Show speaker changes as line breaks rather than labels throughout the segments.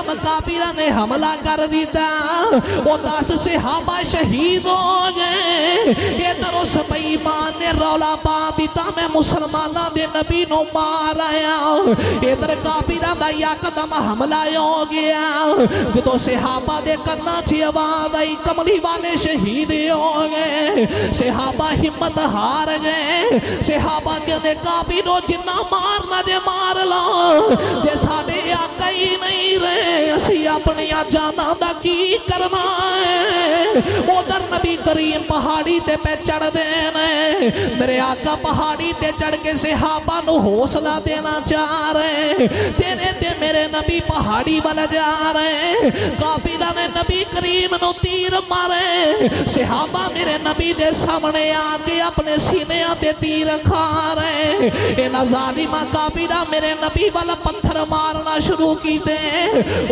यकदम काफिरा ने हमला कर दिता, वो 10 सहाबा शहीद हो गए। इधर उस बेईमान ने रौला पा दिता मैं मुसलमाना दे नबी नू मार आया। इधर काफिरा दा यकदम हमला हो गया। जो सहाबा दे कन्ना च आवाज आई कमली वाले शहीद हो गए। सहाबा हिम्मत हार गए। सहाबा कहते काफिरों जिन्ना मारना जे मार लो, जे साडे आका ही नहीं रहे असी अपनी जाना दा की करना है। उधर नबी करीम पहाड़ी ते पे चढ़ देने, मेरे आका पहाड़ी ते चढ़ के सहाबा नू हौसला देना चाह रहे। तेरे ते मेरे नबी पहाड़ी वाल जा रहे। काफिला ने नबी करीम नू तीर मारे। सहाबा मेरे नबी दे सामने आके अपने सीने ते तीर खा रहे। इन्हां जालिमा काफिला मेरे नबी वाला पत्थर मारना शुरू कीते।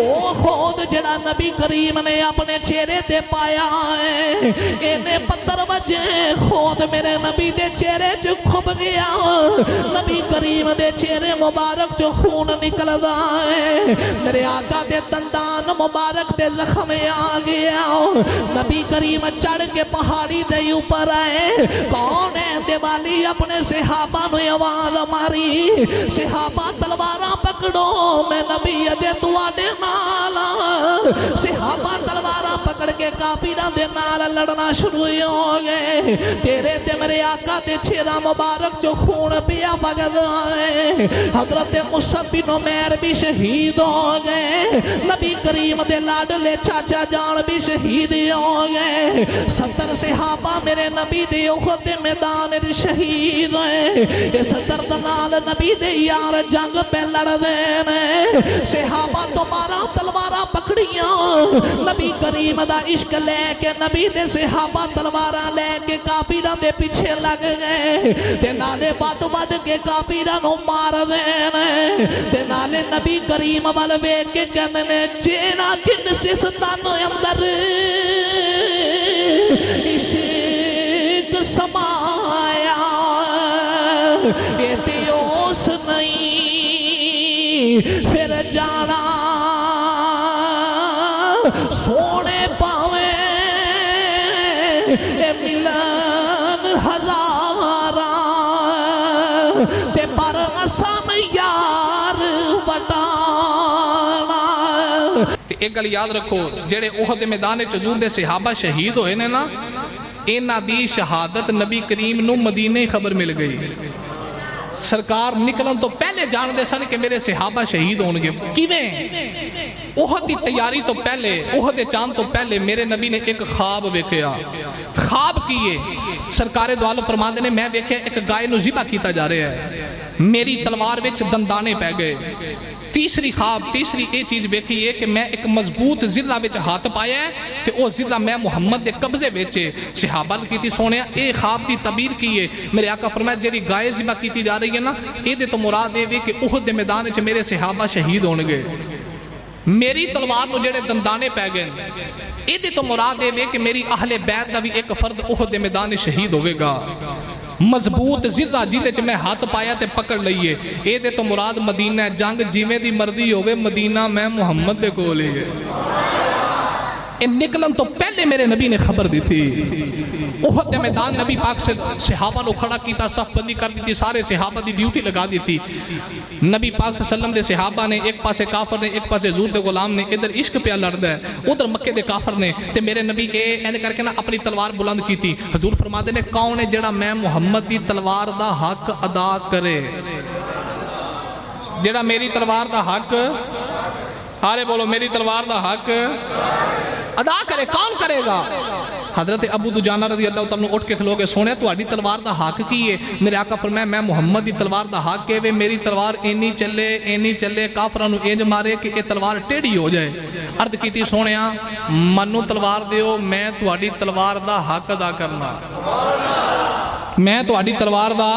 ओ खुद जड़ा नबी करीम ने अपने चेहरे ते पाया है, इन्हें पत्थर वजे खुद मेरे नबी दे चेहरे च खुब गया। नबी करीम दे चेहरे मुबारक चो खून निकलदा है। मेरे आका दे दंदान मुबारक दे जख्म आ गया। नबी करीम चढ़ के पहाड़ी दे ऊपर आए। कौन है दिवाली अपने सहाबा नू आवाज मारी, सहाबा तलवारा पकड़ो मैं नबी अजे तुहाडे नाल। सहाबा तलवारा पकड़ के काफिरा दे नाल लड़ना शुरू हो गए। तेरे ते मेरे आका दे चेहरा मुबारक जो खून पिया वगदा है। हजरत मुसअब बिन उमैर भी शहीद हो गए। नबी करीम दे लाडले चाचा जान भी शहीद हो गए। 70 सहाबा मेरे नबी दे उहद दे मैदान विच शहीद है। इस दर्द नाल नबी दे यार जंग पे लड़दे ने। सहाबा दोबारा तलवारा पकड़ियां। नबी करीम दा इश्क लेके नबी दे सहाबा तलवारा लेके काफिरां दे पीछे लग गए। ते नाले बद बद के काफिरां नू मार देने। ते नाले नबी करीम वाल वेख के कहंदे ने जेड़ा जिनस तन अंदर इश्क समाया ओस नहीं फिर जाना सोने पावे मिलन हजारा ते पर असन यार बटाना।
एक गल याद रखो, जेड़े उहद दे मैदान च हजूर दे सहाबा शहीद होए ने ना, इन्हां दी शहादत नबी करीम नू मदीने खबर मिल गई। सरकार निकलन तो पहले जानते सन कि मेरे सहाबा शहीद होंगे। किवें? उहद की तैयारी तो पहले, उहद दे चांद तो पहले मेरे नबी ने एक ख्वाब वेखिया। ख्वाब किए सरकारे दो आलम फरमाते ने, मैं वेखिया एक गाय नू ज़िबा कीता जा रहा है, मेरी तलवार विच दंदाने पै गए। तीसरी ख्वाब, तीसरी ये चीज़ वेखी है कि मैं एक मजबूत जिला विच हाथ पाया तो वह जिला मैं मुहम्मद के कब्जे विच। सहाबा की सोने ये ख्वाब की तबीर की है। मेरे आका फरमाया जी गाय ज़िबा की जा रही है ना, ये तो मुराद ये कि उहद के मैदान च मेरे सहाबा शहीद होंगे। मेरी तलवार में जेड़े दंदाने पै गए, ये तो मुराद ये कि मेरी अहले बैत का भी एक फर्द उहद के मैदान शहीद होगा। मजबूत जिदा जिदे मैं हाथ पाया ते पकड़ लीए, ये तो मुराद मदीना जंग जिमें दी मर्जी होवे, मदीना मैं मुहम्मद दे कोल ही है। निकलन तो पहले मेरे नबी ने खबर दी थी। उहद दे मैदान नबी पाक से सहाबा को खड़ा किया, सफबंदी कर दी थी, सारे सहाबा की ड्यूटी लगा दी थी। नबी पाक सल्लम दे सहाबा ने एक पासे काफर ने, एक पासे हजूर दे गुलाम ने, इधर इश्क पिया लड़दा है, उधर मक्के दे काफर ने। ते मेरे नबी एन करके ना अपनी तलवार बुलंद की थी। हजूर फरमाते ने कौन है जेड़ा मैं मुहम्मद की तलवार दा हक अदा करे, जेड़ा मेरी तलवार दा हक, अरे बोलो मेरी तलवार दा हक अदा करे, कौन करेगा? हजरत अबू दुजाना रज़ी अल्लाह तआला उठ के खलो के सोने तुहाडी तलवार दा हक की है? मेरे आका फरमाया मैं मुहम्मद की तलवार दा हक है वे मेरी तलवार इन्नी चले काफरां नूं इंज मारे कि ये तलवार टेढ़ी हो जाए। अर्द कीती सोनिया मन्नू तलवार दिओ, मैं तुहाडी तलवार दा हक अदा करना, मैं तुहाडी तलवार दा।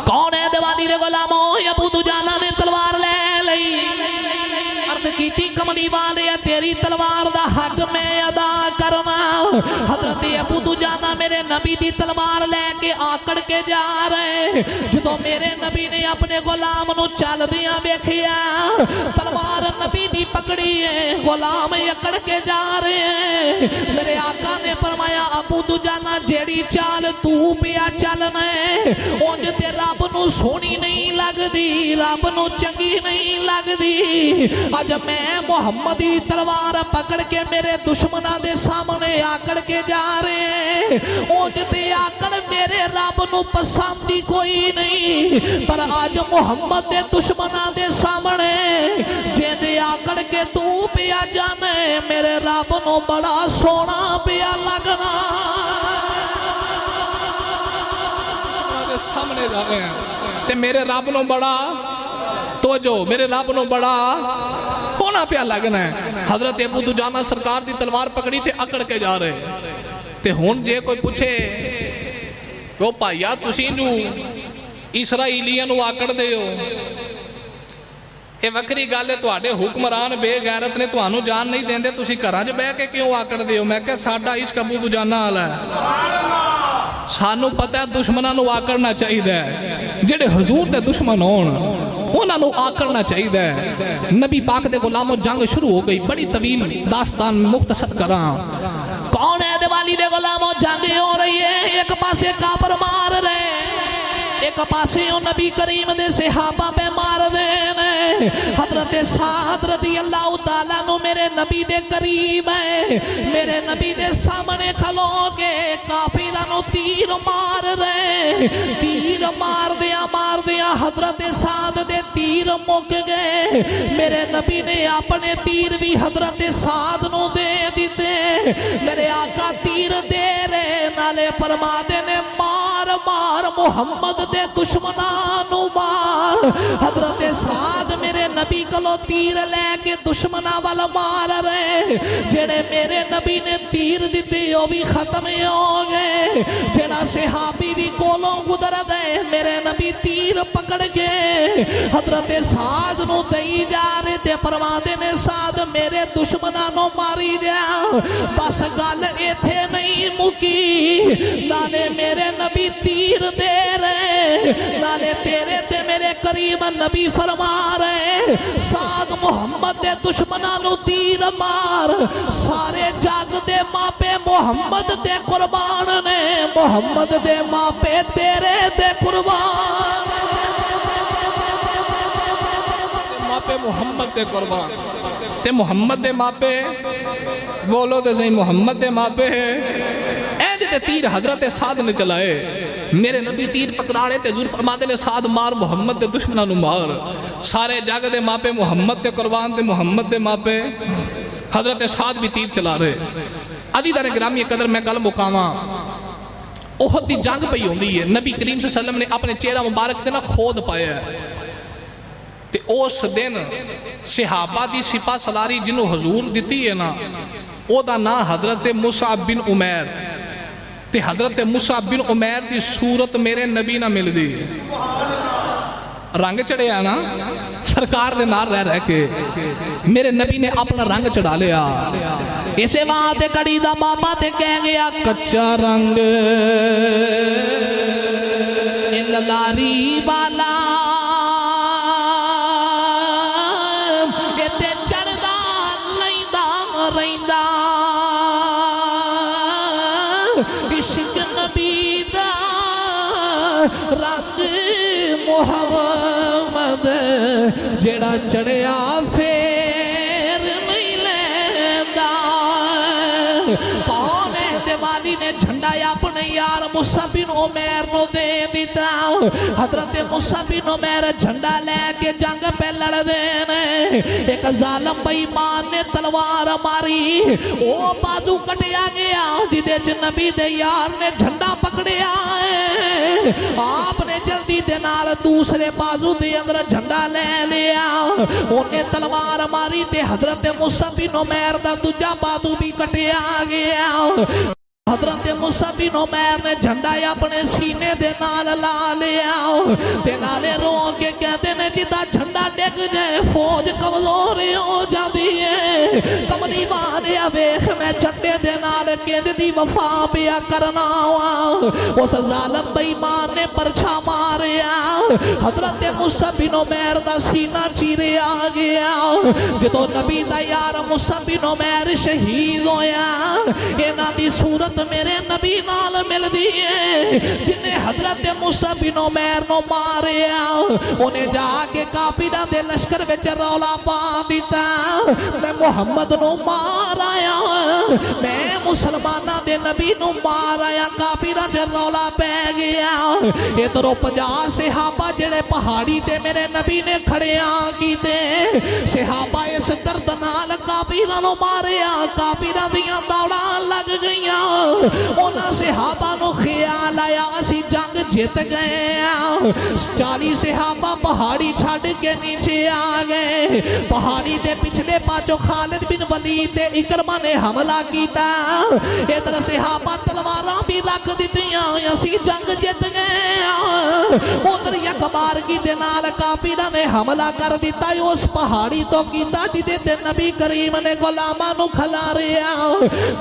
कौन है दिवाली दे गुलामो? अबू दुजाना ने तलवार ले लई, अर्द कीती कमली वाले तेरी तलवार दा हक मैं अदा करना। हजरत अबू दुजाना मेरे नबी दी तलवार लेके आकड़ के जा रहे। जो मेरे नबी ने अपने गुलाम नू चलदियां वेखिया, तलवार नबी दी लाठी पकड़ी है, गुलाम अकड़ के जा रहे हैं। मेरे आका ने फरमाया अबू दुजाना जेड़ी चाल तू पिया चलना है उंज ते रब नू सोहनी नहीं लगदी, रब नू चंगी नहीं लगदी। अज मैं मुहम्मद दी तलवार पकड़ के मेरे दुश्मना दे सामने आकड़ के जा रहे हैं। उंज ते आकड़ मेरे रब नू पसंद ही कोई नहीं, पर अज मुहम्मद दे दुश्मना दे सामने जेदे आकड़ के तू पिया जाने मेरे रब नू बड़ा सोना पिया लगना।
सामने जा रहे हैं ते मेरे रब नू बड़ा तो जो मेरे रब नू बड़ा होना पिया लगना है। हजरत अबू दुजाना सरकार दी तलवार पकड़ी ते अकड़ के जा रहे ते हुण जे कोई पूछे वो भाईया तुसी नू इसराइलियां नू आकड़ दे हो, ये वक्री गल है। तुहाडे हुक्मरान बेगैरत ने तुहानू जान नहीं देंदे, तुसी घरां 'च बह के क्यों आकड़ दे हो? मैं कहा साडा इश्क अबू दुजाना वाला है। सानू पता है दुश्मनां नू आकड़ना चाहिए, जेड़े हजूर दे दुश्मन होण उन्हां नू आकड़ना चाहिए। नबी पाक दे गुलामों जंग शुरू हो गई, बड़ी तवील दास्तान मुख्तसर करा। कौन है दिवाली दे गुलामों जंग हो रही है, एक पासे काफर मार रहे, एक पासे नबी करीम दे सहाबा पे मार दे। हजरत साद रज़ी अल्लाह तआला नु मेरे नबी दे करीब है, मेरे नबी दे सामने खलो के काफिरां नु तीर मार रहे। तीर मार दिया हजरत साद दे तीर मुक गए। मेरे नबी ने अपने तीर भी हजरत साद नु दे दिते। मेरे आका तीर दे रहे नाले फरमाते ने मार मार मुहम्मद दे दुश्मनां नु मार। हजरत साद मेरे नबी कोलों तीर लैके दुश्मनां वाल मार रहे। जेड़े मेरे नबी ने तीर दिते वो भी खत्म हो गए। जेड़ा सहाबी भी कोलों गुजर गए मेरे नबी तीर पकड़ के हजरत साद नु दई जा रहे थे। फरमाते ने साद मेरे दुश्मनां नु मारी जा। बस गल इथे नहीं मुकी, नाले मेरे नबी तीर दे रहे, नाले तेरे ते मेरे करीब नबी फरमा रहे साद मुहम्मद दे दुश्मनां नू तीर मार। सारे जग दे मापे मुहम्मद दे कुर्बान ने, मुहम्मद दे मापे तेरे दे कुर्बान, मापे मुहम्मद दे कुर्बान ते मुहम्मद दे मापे बोलो तो सही मुहम्मद दे मापे ते तीर हजरत साद ने चलाए। मेरे नबी तीर पकड़ाड़े ते हुजूर फरमाते ने साद मार मुहम्मद दे दुश्मनां नू मार। सारे जग दे मापे मुहम्मद दे कुर्बान ते मुहम्मद दे मापे हजरत साद भी तीर चला रहे। अदीदान गिरामी कदर मैं गल मुकावा, ओहद दी जंग पई होंदी है। नबी करीम सल्लल्लाहु अलैहि वसल्लम ने अपने चेहरा मुबारक ते ना खोद पाया ते उस दिन सहाबा दी सिपा सलारी जिन्हों हजूर दी है ना ओदा ना हजरत मुसअब बिन उमैर ते हजरत मुसअब बिन उमैर की सूरत मेरे नबी ना मिलती। रंग चढ़िया ना सरकार दे नाल रह के मेरे नबी ने अपना रंग चढ़ा लिया। इसे बात कड़ी दा बाबा ते कह गया कच्चा रंग लारी वाला इते चढ़दा लैंदा रहिंदा। इश्क नबी दा रंग मुहम्मद जेड़ा चढ़िया फेर नहीं लैंदा। कौन है दिवाली ने झंडा अपने यार मुसअब बिन उमैर नो दे दिता। हजरत मुसअब बिन उमैर झंडा लेके जंग पे लड़दे ने। एक जालिम बेईमान ने तलवार मारी, ओ बाजू कटिया गया जिदे च नबी दे यार ने झंडा पकड़िया है। आपने जल्दी दे नाल दूसरे बाजू दे अंदर झंडा ले लिया। उन्हें तलवार मारी ते हजरत मुसअब बिन उमैर दा दूजा बाजू भी कटिया गया। हजरत मुसअब बिन उमैर ने झंडा अपने सीने दे नाल ला लिया ते नाले रो के कहते ने जिदा झंडा डिग जाए फौज कमजोर हो जाती है।
कमली वाले वेख मैं झंडे दे नाल किंद दी वफा पिया करना वा। उस जालिम बेईमान ने परछा मारिया, हजरत मूसा बिन उमैर दा सीना चीरे आ गया। जदों नबी दा यार मूसा बिन उमैर शहीद होया, इन्हां दी सूरत मेरे नबी नाल मिलदी है जिन्हें हजरत मूसा बिन उमैर नो मारिया। उन्हें जाके काफिरां दे लश्कर विच रौला पा दिता, मैं मुहम्मद नो मार आया, मैं मुसलमानां दे नबी नो मार आया। काफिरां च रौला पै गया। इधरों 50 सहाबा जेड़े पहाड़ी ते मेरे नबी ने खड़िया कीते, सहाबा इस दर्द नाल काफिरां नो मारिया, काफिरां दियां दौड़ां लग गईयां। उन्हां सहाबा नो ख्याल आया असी जंग जित गए। 40 सहाबा पहाड़ी छड़ के नीचे आ गए। पहाड़ी दे पिछले पासों खालिद बिन वलीद ते इकरमा ने हमला किया। इधर सहाबा तलवारां भी रख दित्तियां, असी जंग जित गए। उधर यकबारगी दे नाल काफिरां ने हमला कर दिता उस पहाड़ी तो कीता जिदे ते नबी करीम ने गुलामां नूं खलारिया।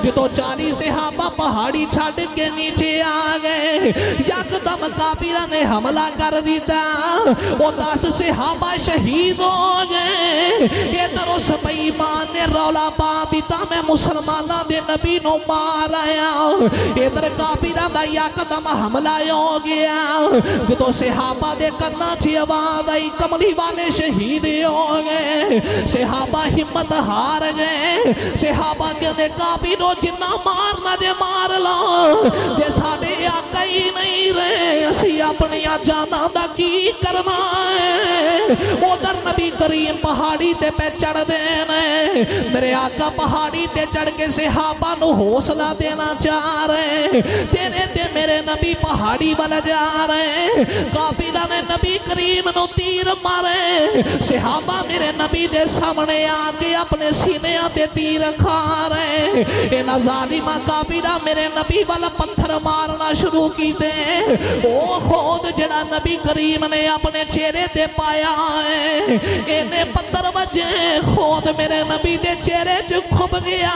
जदों 40 सहाबा पहाड़ी छड़ के नीचे आ गए, यकदम काफिरां ने हमला कर दिता। वो 10 सहाबा शहीद हो गए। इधर उस बेईमान ने रौला पा दिता, मैं मुसलमानां दे नबी नूं मार आया। इधर काफिरां दा यकदम हमला हो गया। जदों सहाबा दे कन्नां 'च आवाज आई, कमली वाले शहीद हो गए। सहाबा हिम्मत हार गए। सहाबा कहते काफिरों जिन्ना मारना जे मार लो, जे साडे आका ही नहीं रहे असी अपनी जाना दा की करना है। उधर नबी करीम पहाड़ी ते पे चढ़ देने, मेरे आका पहाड़ी ते चढ़ के सहाबा नूं हौसला देना चाह रहे। तेरे ते मेरे नबी पहाड़ी वाल जा रहे। काफिरा ने नबी करीम नूं तीर मारे। सहाबा मेरे नबी दे सामने आके अपने सीने ते तीर खा रहे। इन्हां जालिमा काफिरा मेरे नबी वाल पत्थर मारना शुरू कीते। ओ खुद जड़ा नबी करीम ने अपने चेहरे ते पाया है, इन्हें पत्थर वजे खुद मेरे नबी दे चेहरे च खुब गया।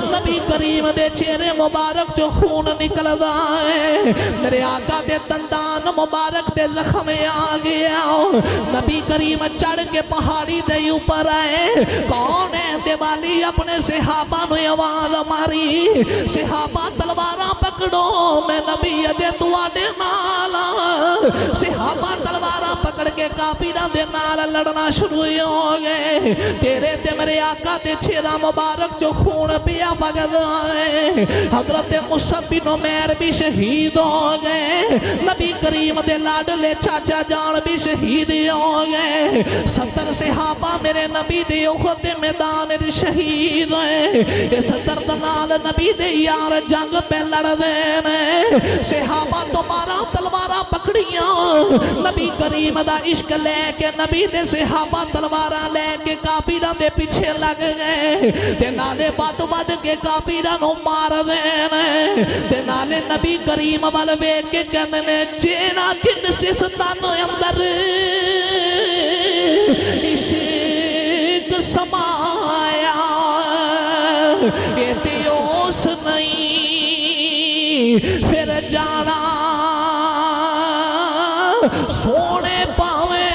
नबी करीम दे चेहरे मुबारक चो खून निकलदा है। मेरे आका दे दंदान मुबारक दे जख्म आ गया। नबी करीम चढ़ के पहाड़ी दे ऊपर आए। कौन है दिवाली अपने सहाबा नूं आवाज मारी, सहाबा तलवारां पकड़ो, मैं नबी अजे तुहाडे नाल। सहाबा तलवारां पकड़ के काफिरां दे नाल लड़ना शुरू हो गए। तेरे ते मेरे आका दे चेहरा मुबारक चो खून पिया वगदा है। हजरत मूसा बिन उमैर भी शहीद हो गए। नबी करीम दे लाडले चाचा जान भी शहीद हो गए। 70 सहाबा मेरे नबी दे उहद दे मैदान विच शहीद है। इस दर्द नाल नबी दे यार जंग पे लड़दे ने। सहाबा दोबारा तलवारां पकड़ियां, नबी करीम दा इश्क लेके नबी दे सहाबा तलवारां लेके काफिरां दे पीछे लग गए। ते नाले बद के काफिरां नूं मार देने। ते नाले नबी करीम वाल वेख के कहंदे ने जेड़ा जिन सिस तन अंदर इश्क समाया, ये ते ओस नहीं फिर जाना सोने पावे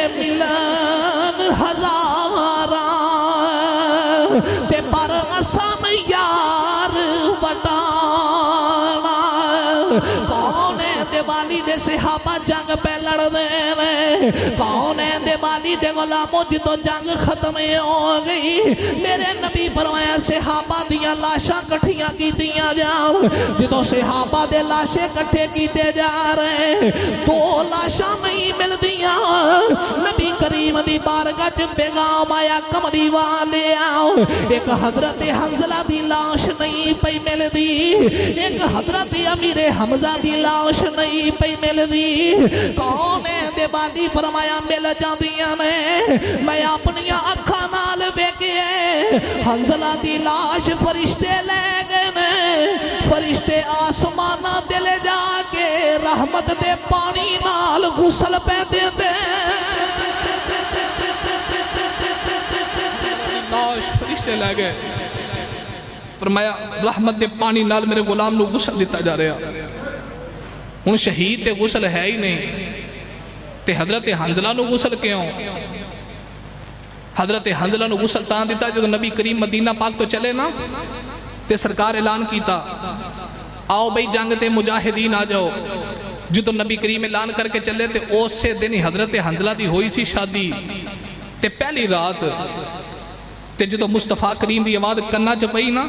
मिलन हजारा ते पर असन यार बटाना। कौन है दिवाली दे सहाबा जंग पे लड़दे ने, कौन है दिवाली दे गुलामों जितो जंग खत्म हो गई। मेरे नबी फरमाया सहाबा दियां लाशां कट्ठियां कीतियां जान। जितो सहाबा दे लाशे कट्ठे कीते जा रहे, 2 लाशां नहीं मिलदियां। नबी करीम दी बारगाह च पैगाम आया, कमली वाले आओ। एक हजरत हंजला दी लाश नहीं पई मिलदी, एक हजरत अमीर हमजा दी लाश नहीं पई मिलदी। कौन है दिवाली फरमाया मिल जांदियां ने। मैं अपनी अखां नाल वेखे हंजला दी लाश फरिश्ते ले गए ने। फरिश्ते आसमाना ते ले जाके रहमत दे पानी नाल गुसल पे देंदे।
ते लै गए फरमाया रहमत दे पानी नाल मेरे गुलाम नूं गुसल दिता जा रहा हुण शहीद ते गुसल है ही नहीं ते हजरत हंजला नूं गुसल क्यों हजरत हंजला नूं गुसल तां दिता जो नबी करीम मदीना पाक तो चले ना ते सरकार ऐलान किया आओ बई जंग ते मुजाहिदीन आ जाओ जो नबी करीम ऐलान करके चले तो उस दिन ही हजरत हंजला की हुई सी शादी ते पहली रात ते जो मुस्तफा करीम की आवाज़ कन्ना च पई ना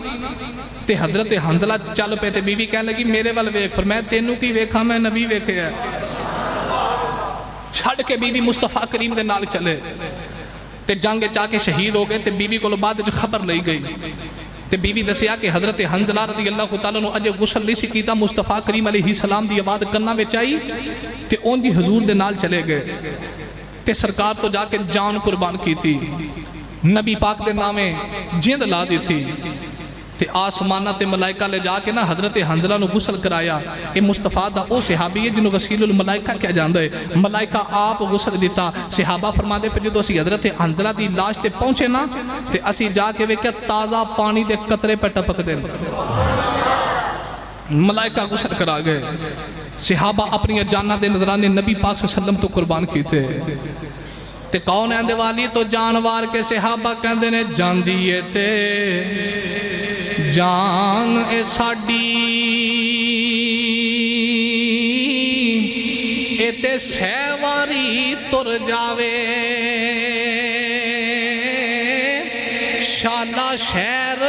ते हजरत हंजला चल पे ते बीवी कह लगी मेरे वाल वेख फिर मैं तेनू की वेखा मैं नबी वेखे छड़ के बीवी मुस्तफा करीम के नाल चले ते जंग चाके शहीद हो गए ते बीवी को बाद खबर ली गई ते बीवी दसिया कि हजरत हंजला रज़ी अल्लाह तआला नूं अजे गुसल नहीं सी कीता मुस्तफा करीम अलैहिस्सलाम दी आवाज़ कन्ना विच आई ते उन्दी हजूर दे नाल चले गए ते सरकार तो जाके जान कुर्बान की थी नबी पाक दे नामे जिंद ला दी थी ते आसमाना ते मलाइका ले जाके ना हजरत हंजला नूं गुसल कराया ये मुस्तफा दा ओ सहाबी है जिन्हों वसीलुल मलाइका क्या जानदा है मलाइका आप गुसल दिता सहाबा फरमाते फिर जो असी हजरत हंजला दी लाश ते पहुंचे ना ते असी जाके वेख्या ताज़ा पानी दे कतरे पे टपकदे मलाइका गुसल करा गए सहाबा अपनी जाना दे नजराने नबी पाक सल्लल्लाहु अलैहि वसल्लम तो कुर्बान कीते ते कौन है दिवाली तो जानवार के सहाबा कहते ने जांदी है ते जान ए साडी ए ते सहवारी तुर जावे शाला शहर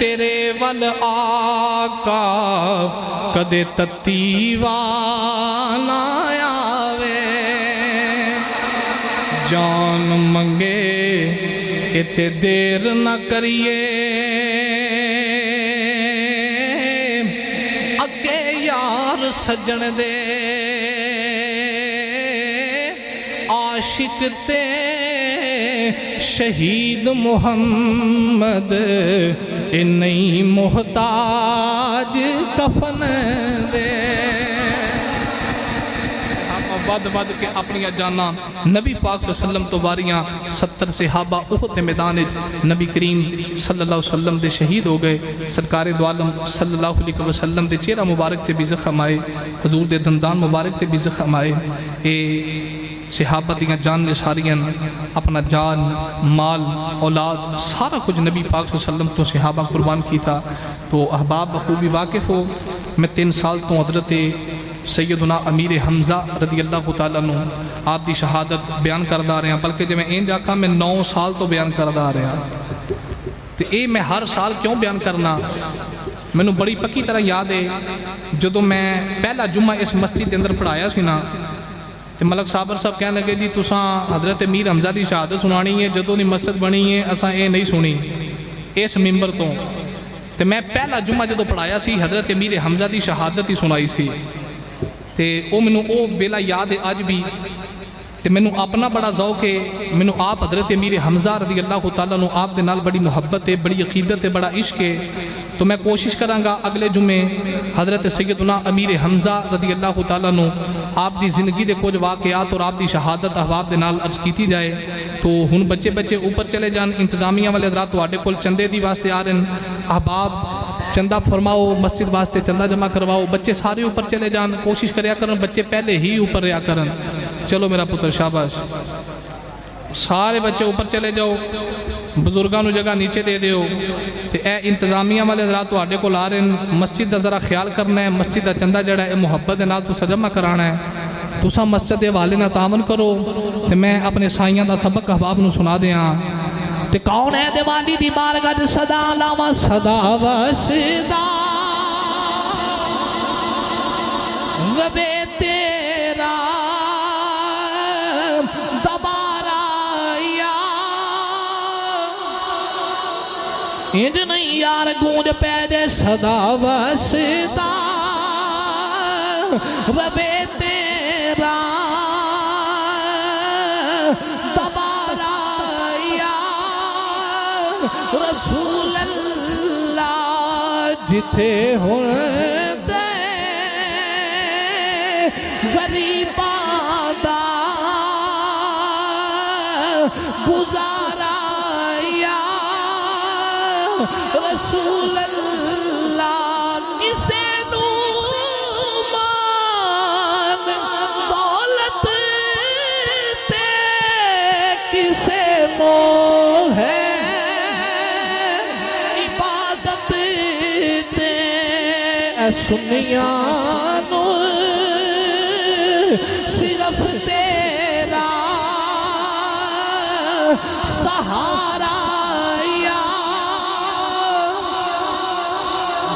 तेरे वल आका कदे तत्तीवा ना आवे जान मंगे इते देर न करिए अगे यार सजन दे आशिक ते शहीद मुहम्मद ए नहीं मोहताज कफन दे बद बद के अपन जाना नबी पाक सल्लम तो वारियां 70 सहाबा उहद के मैदान नबी करीम सल्लल्लाहु अलैहि वसल्लम दे शहीद हो गए सरकार दो आलम सल्लल्लाहु अलैहि वसल्लम दे चेहरा मुबारक ते भी जख्म आए हजूर दे दंदान मुबारक ते भी जख्म आए ये सहाबा दियां जान निसारियां अपना जान माल औलाद सारा कुछ नबी पाक वसल्लम तो सहाबा कुर्बान किया तो अहबाब बखूबी वाकिफ़ हो मैं 3 साल तो हजरत सैयदना अमीर हमज़ा रज़ी अल्लाह तआला अन्हु आप दी शहादत बयान करदा आ रहा बल्कि जब मैं इंज आखा मैं 9 साल तो बयान करदा आ रहा तो ये मैं हर साल क्यों बयान करना मैनू बड़ी पक्की तरह याद है जो मैं पहला जुम्मा इस मस्जिद के अंदर पढ़ाया सी ना तो मलक साबर साहब कह लगे जी तुसां हजरत अमीर हमज़ा की शहादत सुनानी है जदों दी मस्जिद बनी है असां ये नहीं सुनी इस मिंबर तो मैं पहला जुम्मा जो पढ़ाया सी हजरत अमीर हमज़ा की शहादत ही सुनाई सी तो वो मैनू वो वेला याद है अज भी तो मैनू अपना बड़ा ज़ौक है मैनू आप हजरत अमीर हमज़ा रज़ी अल्लाह तआला अन्हु आप दे नाल बड़ी मुहब्बत है बड़ी अकीदत है बड़ा इश्क है तो मैं कोशिश कराँगा अगले जुम्मे हजरत सैयदना अमीर हमज़ा रज़ी अल्लाह तआला अन्हु आप दी ज़िंदगी के कुछ वाक़यात और आप दी शहादत अहबाब दे नाल अर्ज़ की जाए तो हुण बच्चे बच्चे ऊपर चले जान इंतजामिया वाले हज़रात तुहाडे कोल चंदे दी वास्ते आ रहे हैं अहबाब चंदा फरमाओ मस्जिद वास्ते चंदा जमा करवाओ बच्चे सारे ऊपर चले जान कोशिश करया करन बच्चे पहले ही ऊपर रहा करन चलो मेरा पुत्र शाबाश सारे बच्चे ऊपर चले जाओ बुजुर्गों को जगह नीचे दे दो तो यह इंतजामिया वाले हज़रात तुहाडे कोल आ रहे हैं मस्जिद का ज़रा ख्याल करना है मस्जिद का चंदा जड़ा है मुहब्बत के नाल तुसा जमा कराना है तुसा मस्जिद के हवाले नाल तावन करो तो मैं अपने साइयां का सबक अहबाब नूं सुना दियां
ते कौन है दिवाली दी बारगाह सदा लावा सदा वसदा रबे तेरा दबारा इंज नहीं यार गूंज पै दे सदा वसदा रबे तेरा रसूल अल्लाह जिथे होंदे गरीबां दा गुजारा रसूल अल्लाह किसे नू मान दौलत ते किसे मोह है इबादत ते सुनिया नू सिर्फ तेरा सहारा या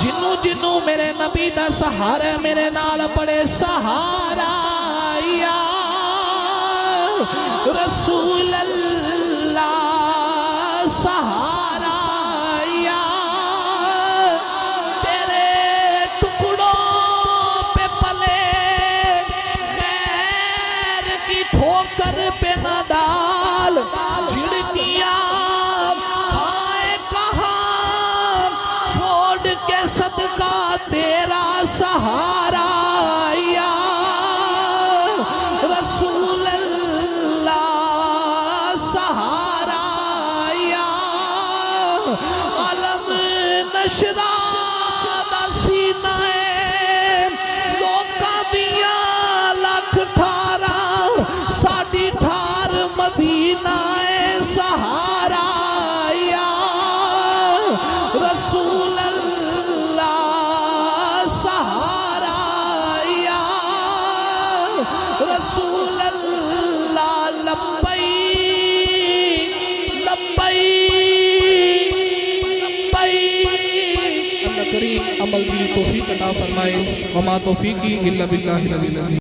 जिन्नू जिन्नू मेरे नबी दा सहारा मेरे नाल पड़े सहारा या रसूल अल्लाह सहारा या तेरे टुकड़ों पे पले गैर की ठोकर पे न डाल झिड़कियां खाए कहाँ छोड़ के सदका तेरा सहारा या रसूल अल्लाह सहारा या अलम नशरा दा सीना है लोकां दिया लख ठारा साडी ठार मदीना है सहारा या रसूल अल्लाह सहारा या रसूल अल्लाह लब्बई लब्बई लब्बई अल्लाह करीम अमल की तौफीक अता फरमाए वमा तौफीकी इल्ला बिल्लाहिल अलील अज़ीम।